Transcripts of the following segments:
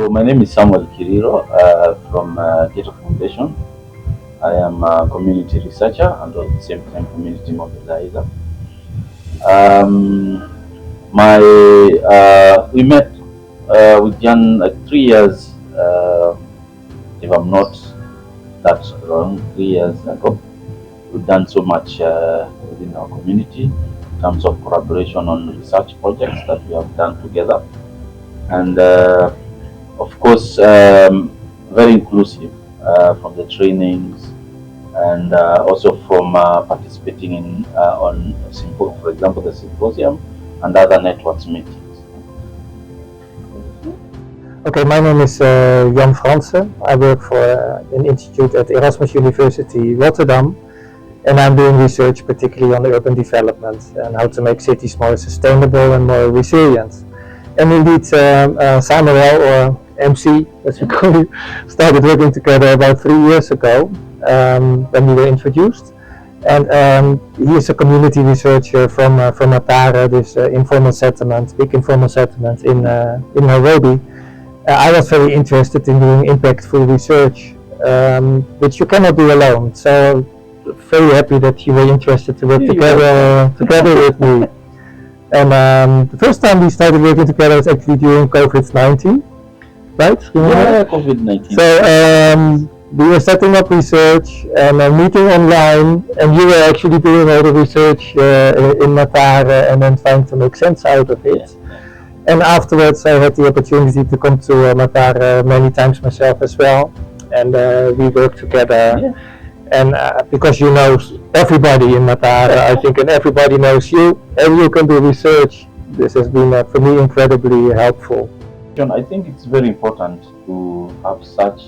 My name is Samuel Kiriro from Kikiro Foundation. I am a community researcher and at the same time community mobilizer. Um, we met with Jan like 3 years, if I'm not that wrong, 3 years ago. We've done so much within our community in terms of collaboration on research projects that we have done together, and of course, very inclusive from the trainings and also from participating in for example, the symposium and other networks meetings. Okay, my name is Jan Fransen. I work for an institute at Erasmus University Rotterdam, and I'm doing research particularly on urban development and how to make cities more sustainable and more resilient. And indeed, Samuel, or MC, as we call you, started working together about 3 years ago when we were introduced. And he is a community researcher from Matare, this informal settlement, big informal settlement in Nairobi. I was very interested in doing impactful research, which you cannot do alone. So very happy that you were interested to work together with me. And the first time we started working together was actually during COVID-19, right? Yeah, COVID-19. So we were setting up research and meeting online, and you were actually doing all the research in Matare and then trying to make sense out of it. Yeah. And afterwards I had the opportunity to come to Matare many times myself as well, and we worked together. Yeah. And because you know everybody in Matare, I think, and everybody knows you, and you can do research, this has been for me incredibly helpful. John, I think it's very important to have such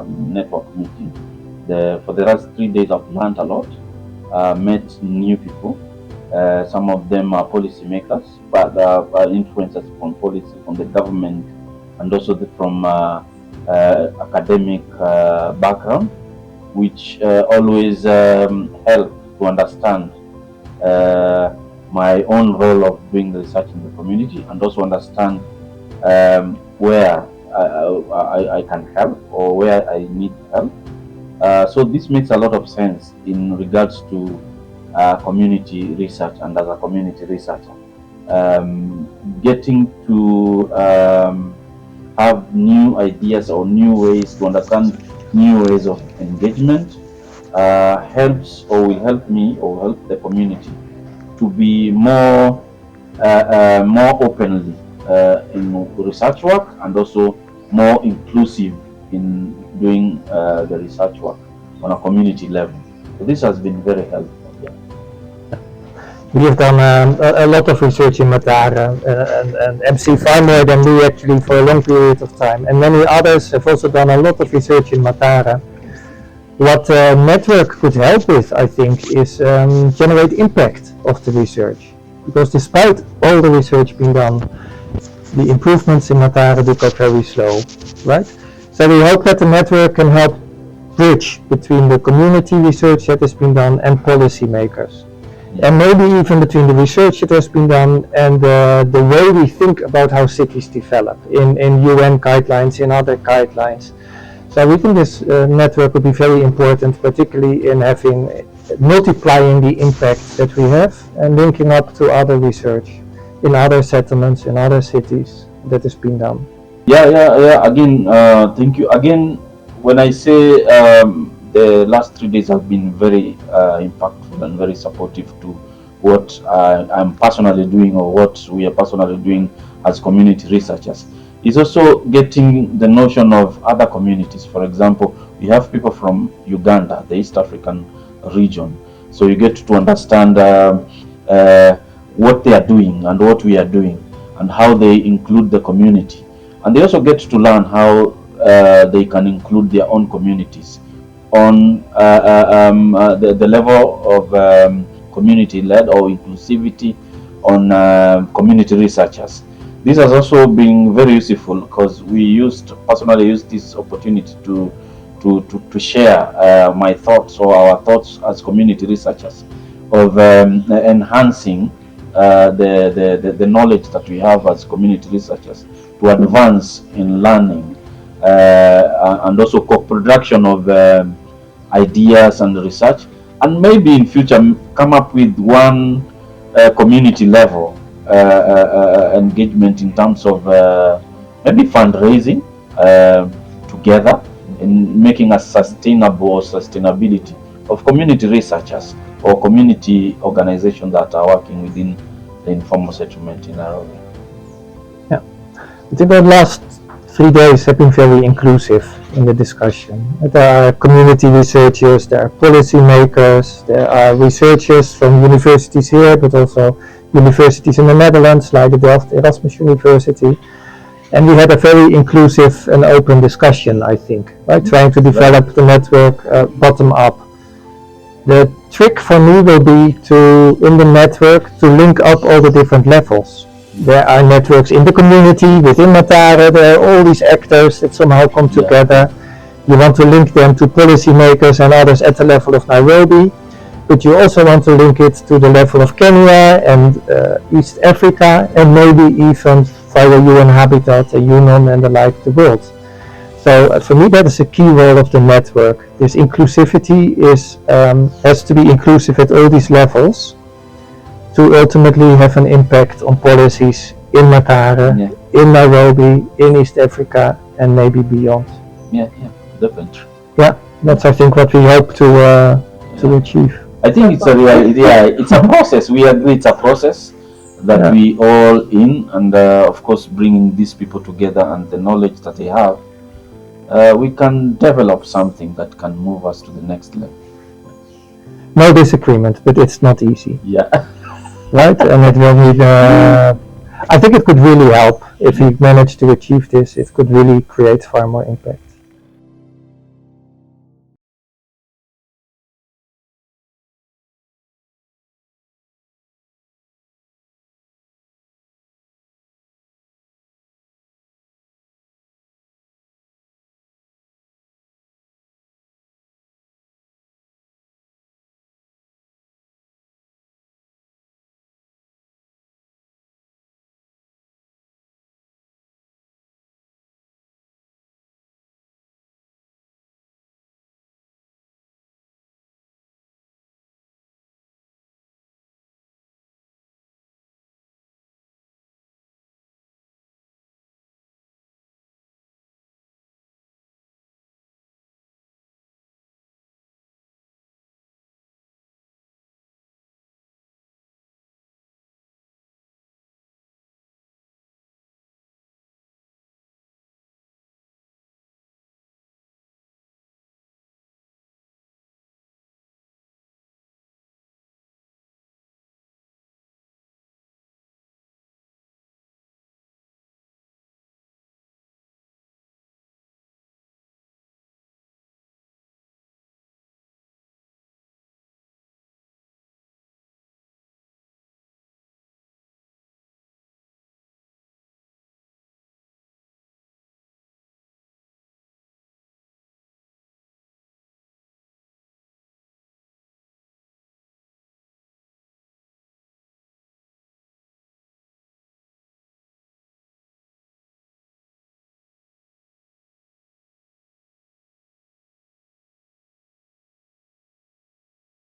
network meeting. For the last 3 days I've learned a lot, met new people. Some of them are policymakers, but influencers from policy, from the government, and also from academic background, which always help to understand my own role of doing research in the community, and also understand where I can help or where I need help. So this makes a lot of sense in regards to community research, and as a community researcher, getting to have new ideas or new ways to understand new ways of engagement helps, or will help me, or help the community to be more openly in research work, and also more inclusive in doing the research work on a community level. So this has been very helpful. We have done a lot of research in Matare, and MC far more than me actually for a long period of time, and many others have also done a lot of research in Matare. What the network could help with, I think, is generate impact of the research, because despite all the research being done, the improvements in Matare got very slow, right? So we hope that the network can help bridge between the community research that has been done and policymakers. And maybe even between the research that has been done and the way we think about how cities develop in UN guidelines, in other guidelines. So we think this network would be very important, particularly in multiplying the impact that we have and linking up to other research in other settlements, in other cities that has been done. Yeah. Again, thank you. Again, when I say the last 3 days have been very impactful and very supportive to what I'm personally doing, or what we are personally doing as community researchers, is also getting the notion of other communities. For example, we have people from Uganda, the East African region, so you get to understand what they are doing and what we are doing, and how they include the community, and they also get to learn how they can include their own communities on the level of community-led or inclusivity on community researchers. This has also been very useful, because we personally used this opportunity to share my thoughts, or our thoughts as community researchers, of enhancing the knowledge that we have as community researchers, to advance in learning and also co-production of ideas and research, and maybe in future come up with one community level engagement in terms of maybe fundraising together in making a sustainability of community researchers or community organizations that are working within the informal settlement in Nairobi. Yeah, I think the last 3 days have been very inclusive in the discussion. There are community researchers, there are policy makers, there are researchers from universities here, but also universities in the Netherlands, like the Delft-Erasmus University. And we had a very inclusive and open discussion, I think, right? Trying to develop the network bottom up. The trick for me will be to, in the network, to link up all the different levels. There are networks in the community, within Matare, there are all these actors that somehow come together. You want to link them to policymakers and others at the level of Nairobi, but you also want to link it to the level of Kenya and East Africa, and maybe even via UN Habitat, UNON and the like, the world. So for me that is a key role of the network. This inclusivity has to be inclusive at all these levels to ultimately have an impact on policies in Matare, in Nairobi, in East Africa, and maybe beyond. Yeah, definitely. Yeah, that's I think what we hope to achieve. I think it's a it's a process. We agree it's a process that we all in, and of course bringing these people together and the knowledge that they have, we can develop something that can move us to the next level. No disagreement, but it's not easy. Yeah. Right, and it will need. I think it could really help if we manage to achieve this. It could really create far more impact.